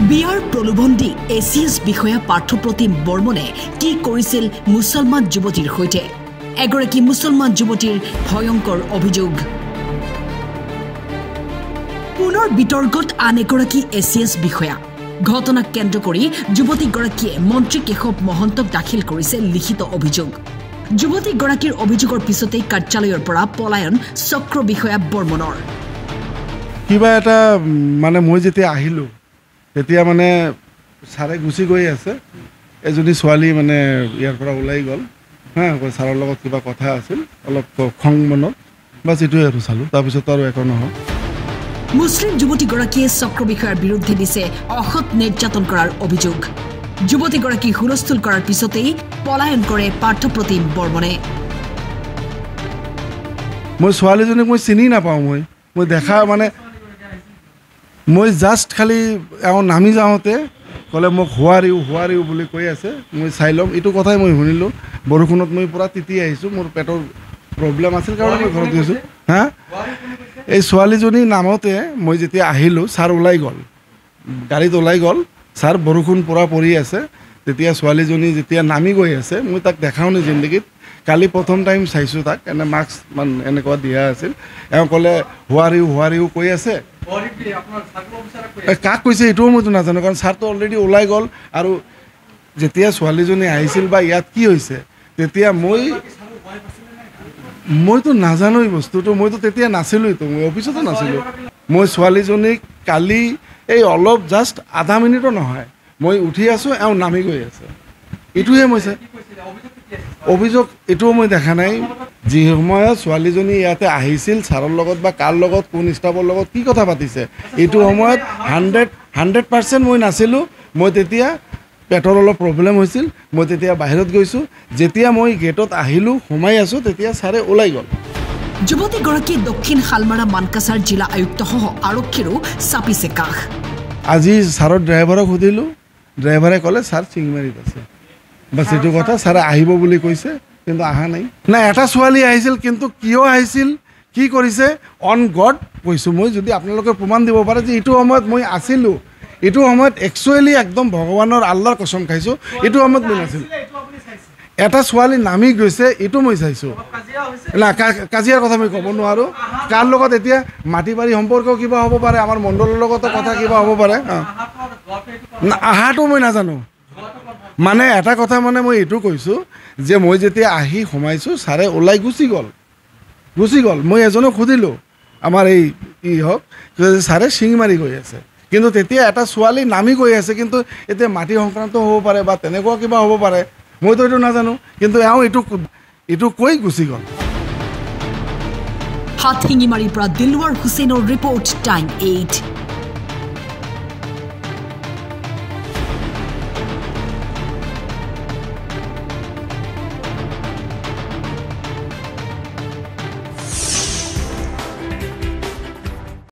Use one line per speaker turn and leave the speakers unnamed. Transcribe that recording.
বিয়াৰ প্ৰলোভন দি এছিএছ বিষয়া পাৰ্থপ্ৰতিম বৰ্মনে কি কৰিছিল মুছলমান যুৱতীৰ সৈতে এগৰাকী মুছলমান যুৱতীৰ ভয়ংকৰ অভিযোগ পুনৰ বিতৰ্কত আন এগৰাকী এছিএছ বিষয়া ঘটনাক কেন্দ্ৰ কৰি যুৱতীগৰাকীয়ে মন্ত্ৰী কেশৱ মহন্তক দাখিল কৰিছে লিখিত অভিযোগ যুৱতীগৰাকীৰ অভিযোগৰ পিছতে কাৰ্যালয়ৰ পৰা পলায়ন চক্ৰ বিষয়া বৰ্মনৰ
কিবা এটা মানে মই যেতিয়া আহিলো তেতিয়া মানে সাৰে গুছি গৈ আছে এজনী ছোৱালী মানে ইয়াৰ পৰা ওলাই গল হা সাৰৰ লগত কিবা কথা আছিল অলপ খং মনত বাস এটোৱে আৰু চালো তাৰ পিছত আৰু একো নহয়
মুছলিম যুৱতীগৰাকীয়ে চক্ৰ বিষয়াৰ বিৰুদ্ধে দিছে অসৎ নিৰ্যাতন কৰাৰ অভিযোগ যুৱতীগৰাকী হুলস্থুল কৰাৰ পিছতেই পলায়ন কৰে পাৰ্থপ্ৰতিম বৰ্মনে
মই ছোৱালীজনীক মই চিনি নাপাওঁ মই দেখা মানে মই জাষ্ট খালি নামি যাওঁতে ক'লে মোক হোৱাৰিও বুলি কৈ আছে মই চাই ল'ম এইটো কথাই মই শুনিলোঁ বৰষুণত মই পূৰা তিতি আহিছোঁ মোৰ পেটৰ প্ৰব্লেম আছিল কাৰণে মই ঘৰত গৈছোঁ হা এই ছোৱালীজনী নামতে মই যেতিয়া আহিলোঁ ছাৰ ওলাই গ'ল গাড়ীত ওলাই গ'ল ছাৰ বৰষুণ পূৰা পৰি আছে তেতিয়া ছোৱালীজনী যেতিয়া নামি গৈ আছে মই তাক দেখাও নি জিন্দগীত কালি প্ৰথম টাইম চাইছোঁ তাক এনে মাস্ক মান এনেকুৱা দিয়া আছিল এওঁ ক'লে হোৱাৰিও কৈ আছে কাক কৈছে এইটোও মইতো নাজানো কাৰণ ছাৰটো অলৰেডি ওলাই গ'ল আৰু যেতিয়া ছোৱালীজনী আহিছিল বা ইয়াত কি হৈছে তেতিয়া মইতো নাজানো এই বস্তুটো মইতো তেতিয়া নাছিলোঁতো মই অফিচতো নাছিলোঁ মই ছোৱালীজনীক কালি এই অলপ জাষ্ট আধা মিনিটো নহয় মই উঠি আছোঁ এওঁ নামি গৈ আছে এইটোহে মই অভিযোগ এইটোও মই দেখা নাই যি সময়ত ছোৱালীজনী ইয়াতে আহিছিল ছাৰৰ লগত বা কাৰ লগত কোন ষ্টাফৰ লগত কি কথা পাতিছে এইটো সময়ত 100% মই নাছিলোঁ মই তেতিয়া পেটৰ অলপ প্ৰব্লেম হৈছিল মই তেতিয়া বাহিৰত গৈছোঁ যেতিয়া মই গেটত আহিলোঁ সোমাই আছোঁ তেতিয়া ছাৰে ওলাই গ'ল
যুৱতীগৰাকী দক্ষিণ শালমাৰা মানকাছাৰ জিলা আয়ুক্তসহ আৰক্ষীৰো চাপিছে কাষ
আজি ছাৰৰ ড্ৰাইভাৰক সুধিলোঁ ড্ৰাইভাৰে ক'লে ছাৰ চিংমাৰীত আছে বাছ এইটো কথা ছাৰে আহিব বুলি কৈছে কিন্তু অহা নাই না এটা ছোৱালী আহিছিল কিন্তু কিয় আহিছিল কি কৰিছে অন গড কৈছোঁ মই যদি আপোনালোকে প্ৰমাণ দিব পাৰে যে এইটো সময়ত মই আছিলোঁ এইটো সময়ত একচুৱেলি একদম ভগৱানৰ আল্লাহৰ কসম খাইছোঁ এইটো সময়ত মই নাছিলোঁ এটা ছোৱালী নামি গৈছে এইটো মই চাইছোঁ না কাজিয়াৰ কথা মই ক'ব নোৱাৰোঁ কাৰ লগত এতিয়া মাটি বাৰী সম্পৰ্ক কিবা হ'ব পাৰে আমাৰ মণ্ডলৰ লগতো কথা কিবা হ'ব পাৰে না আহাটো মই নাজানো মানে এটা কথা মানে মই এইটো কৈছোঁ যে মই যেতিয়া আহি সোমাইছোঁ ছাৰে ওলাই গুচি গ'ল মই এজনক সুধিলোঁ আমাৰ এই হওক ছাৰে চিংমাৰি গৈ আছে কিন্তু তেতিয়া এটা ছোৱালী নামি গৈ আছে কিন্তু এতিয়া মাটি সংক্ৰান্ত হ'ব পাৰে বা তেনেকুৱা কিবা হ'ব পাৰে মইতো এইটো নাজানো কিন্তু এওঁ এইটো কৈ গুচি গ'ল
হাতশিঙিমাৰীৰ পৰা দিলৱাৰ হুছেইনৰ ৰিপৰ্ট টাইম 8